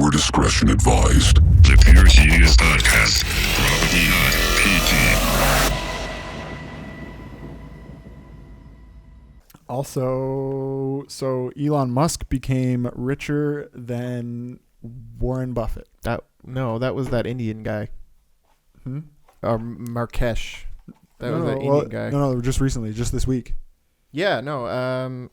Viewer discretion advised. The Pure Genius Podcast. Probably not PG. Also, so Elon Musk became richer than Warren Buffett. That was that Indian guy. Or Marrakesh. That was that Indian guy. No, just recently, just this week. Yeah, no.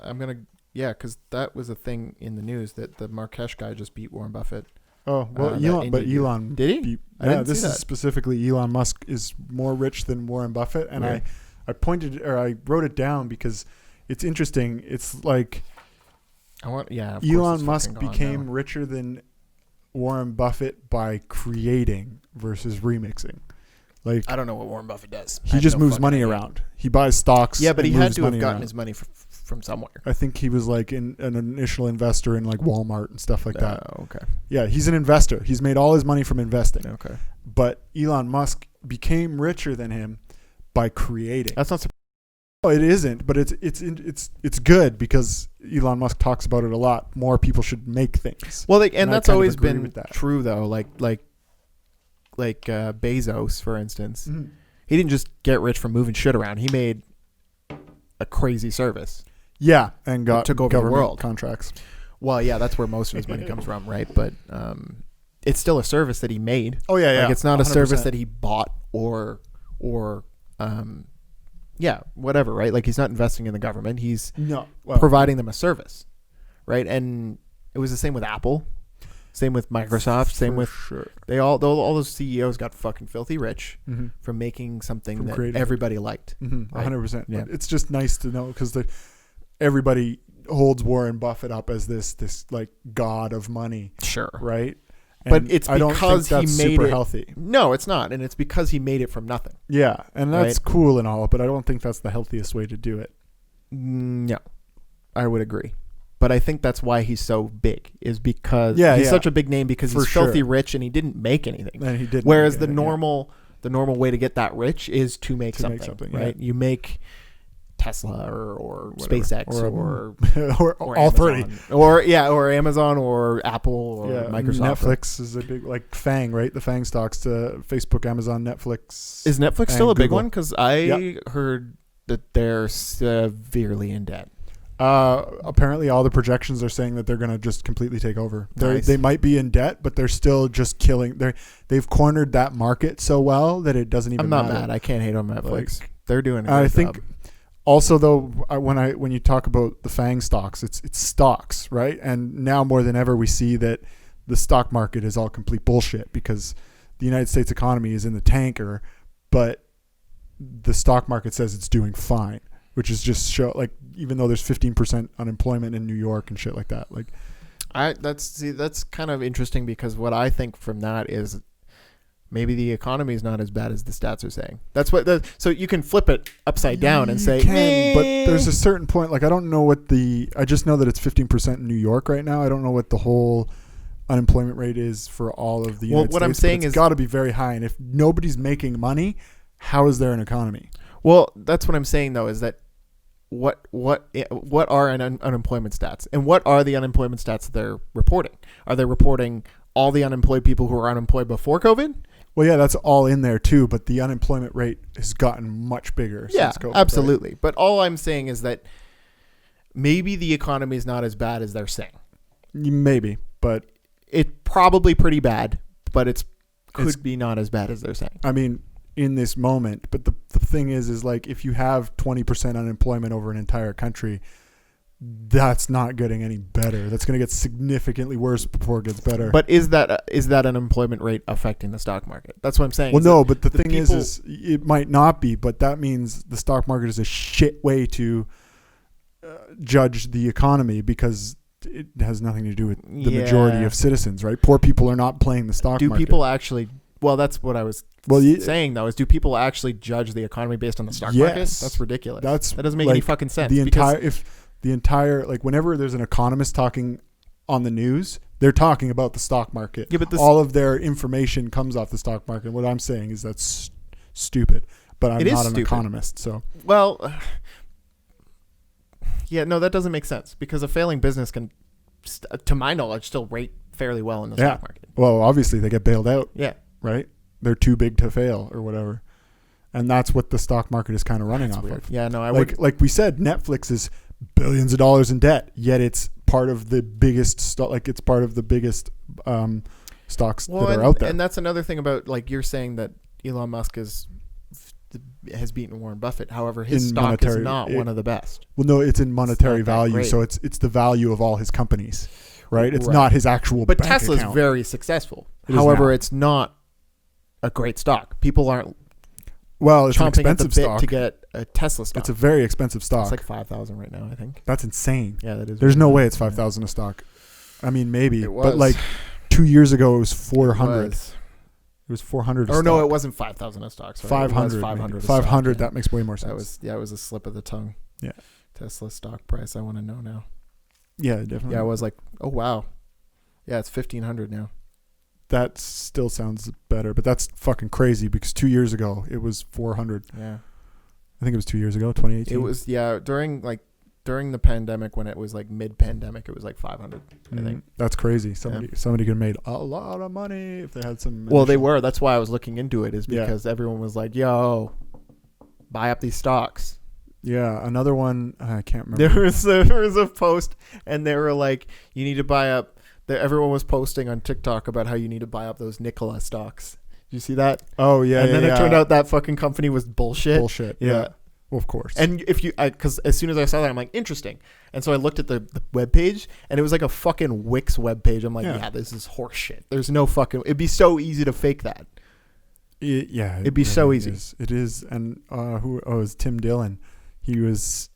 Because that was a thing in the news that the Marrakesh guy just beat Warren Buffett. Oh well, Elon did he? Beat, I didn't this see is that. Specifically Elon Musk is more rich than Warren Buffett, and Right. I wrote it down because it's interesting. It's like Elon Musk became richer than Warren Buffett by creating versus remixing. Like, I don't know what Warren Buffett does. He just moves money around. He buys stocks. Yeah, but he had to have gotten gotten his money from somewhere. I think he was like an initial investor in like Walmart and stuff like that. Oh, okay. Yeah, he's an investor. He's made all his money from investing. Okay. But Elon Musk became richer than him by creating. That's not. No, it isn't, but it's good because Elon Musk talks about it a lot. More people should make things. Well, and that's always been that. true though. Like Bezos, for instance, Mm-hmm. he didn't just get rich from moving shit around. He made a crazy service. Yeah, and took over the government world. contracts. Well, yeah, that's where most of his money comes from, right? But it's still a service that he made. Oh yeah. Like it's not 100%. a service that he bought or whatever, right? Like he's not investing in the government. He's providing them a service, right? And it was the same with Apple, same with Microsoft, same with all those CEOs got fucking filthy rich from making something that everybody liked. 100%. Yeah. But it's just nice to know because everybody holds Warren Buffett up as this like god of money. Sure. Right? But And it's I don't because think he that's made super it healthy. No, it's not, and it's because he made it from nothing. Yeah, and that's Right? cool and all, but I don't think that's the healthiest way to do it. No, I would agree. But I think that's why he's so big, is because he's such a big name because he's filthy rich and he didn't make anything. And he didn't. Whereas the normal way to get that rich is to make something, right? Yeah. You make Tesla or SpaceX or all three, or Amazon or Apple or Microsoft. Netflix is a big like FANG, right? The FANG stocks to Facebook, Amazon, Netflix. Is Netflix still a big Google. one? Because I heard that they're severely in debt. Apparently all the projections are saying that they're going to just completely take over. Nice. They might be in debt, but they're still just killing. They've cornered that market so well that it doesn't even I'm not matter. mad. I can't hate on Netflix. Like, they're doing a I great think job. also though, when you talk about the FANG stocks, it's stocks, right? And now more than ever we see that the stock market is all complete bullshit because the United States economy is in the tanker, but the stock market says it's doing fine. Which is just like even though there's 15% unemployment in New York and shit like that, like that's kind of interesting because what I think from that is maybe the economy is not as bad as the stats are saying. That's what so you can flip it upside down and say, but there's a certain point. Like I don't know I just know that it's 15% in New York right now. I don't know what the whole unemployment rate is for all of the United States. What I'm saying is got to be very high. And if nobody's making money, how is there an economy? Well, that's what I'm saying though, is that what are unemployment stats and what are the unemployment stats that they're reporting? Are they reporting all the unemployed people who were unemployed before COVID? Well, yeah, that's all in there too, but the unemployment rate has gotten much bigger since COVID. Absolutely. Right? But all I'm saying is that maybe the economy is not as bad as they're saying. Maybe, but it's probably pretty bad, but it could be not as bad as they're saying. I mean, in this moment, but the thing is like if you have 20% unemployment over an entire country, that's not getting any better. That's going to get significantly worse before it gets better. But is that unemployment rate affecting the stock market? That's what I'm saying. Well, no, but the thing is it might not be, but that means the stock market is a shit way to judge the economy because it has nothing to do with the majority of citizens, right? Poor people are not playing the stock market. Do people actually? Well, that's what I was saying though. Is do people actually judge the economy based on the stock market? That's ridiculous. That doesn't make any fucking sense. The entire like whenever there's an economist talking on the news, they're talking about the stock market. Yeah, but all of their information comes off the stock market. What I'm saying is that's stupid. But I'm not an economist, so well. Yeah, no, that doesn't make sense because a failing business can, to my knowledge, still rate fairly well in the stock market. Well, obviously they get bailed out. Yeah. Right? They're too big to fail or whatever. And that's what the stock market is kind of running off of. Yeah, no, like we said, Netflix is billions of dollars in debt, yet it's part of the biggest stock. Like it's part of the biggest stocks that are out there. And that's another thing about, like, you're saying that Elon Musk has beaten Warren Buffett. However, his stock is not one of the best. Well, no, it's in monetary value, so it's the value of all his companies, right? It's not his actual. But bank Tesla's account. very successful. However, it's not a great stock. People aren't. Well, it's an chomping at the expensive bit stock to get a Tesla stock. It's a very expensive stock. It's like 5,000 right now, I think. That's insane. Yeah, that is. There's no way it's 5,000 a stock. I mean, maybe, It was. but like 2 years ago it was 400. It was 400. Or no, it wasn't 5,000 a stock. Sorry. 500. 500. 500. Stock, that makes way more sense. It was a slip of the tongue. Yeah. Tesla stock price. I want to know now. Yeah, definitely. Yeah, I was like, oh wow. Yeah, it's 1,500 now. That still sounds better, but that's fucking crazy because 2 years ago it was 400. Yeah. I think it was 2 years ago, 2018. It was, during the pandemic, when it was like mid-pandemic, it was like 500. I think that's crazy. Somebody could have made a lot of money if they had some. Well, they were. That's why I was looking into it, is because everyone was like, "Yo, buy up these stocks." Yeah, another one. I can't remember. There was a post, and they were like, "You need to buy up." Everyone was posting on TikTok about how you need to buy up those Nikola stocks. Did you see that? Oh yeah, and then it turned out that fucking company was bullshit. Bullshit. Yeah. Well, of course. And because as soon as I saw that, I'm like, interesting. And so I looked at the webpage, and it was like a fucking Wix webpage. I'm like, yeah, this is horseshit. There's no fucking. It'd be so easy to fake that. It'd be so easy. It is. And it was Tim Dillon. He was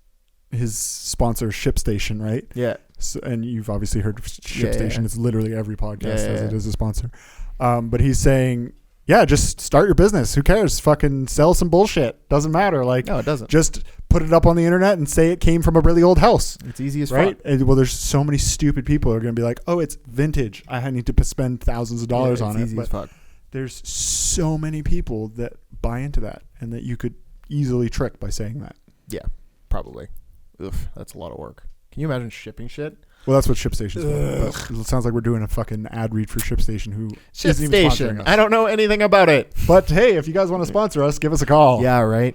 his sponsor, ShipStation, right? Yeah. So, and you've obviously heard of ShipStation. Yeah. It's literally every podcast has it as a sponsor. But he's saying, yeah, just start your business. Who cares? Fucking sell some bullshit. Doesn't matter. Like, no, it doesn't. Just put it up on the internet and say it came from a really old house. It's easy as right? fuck. And, well, there's so many stupid people who are going to be like, oh, it's vintage. I need to spend thousands of dollars on it. Easy as fuck. There's so many people that buy into that and that you could easily trick by saying that. Yeah, probably. Oof, that's a lot of work. Can you imagine shipping shit? Well, that's what ShipStation's for. It sounds like we're doing a fucking ad read for ShipStation, who isn't even sponsoring us. I don't know anything about it. But hey, if you guys want to sponsor us, give us a call. Yeah, right.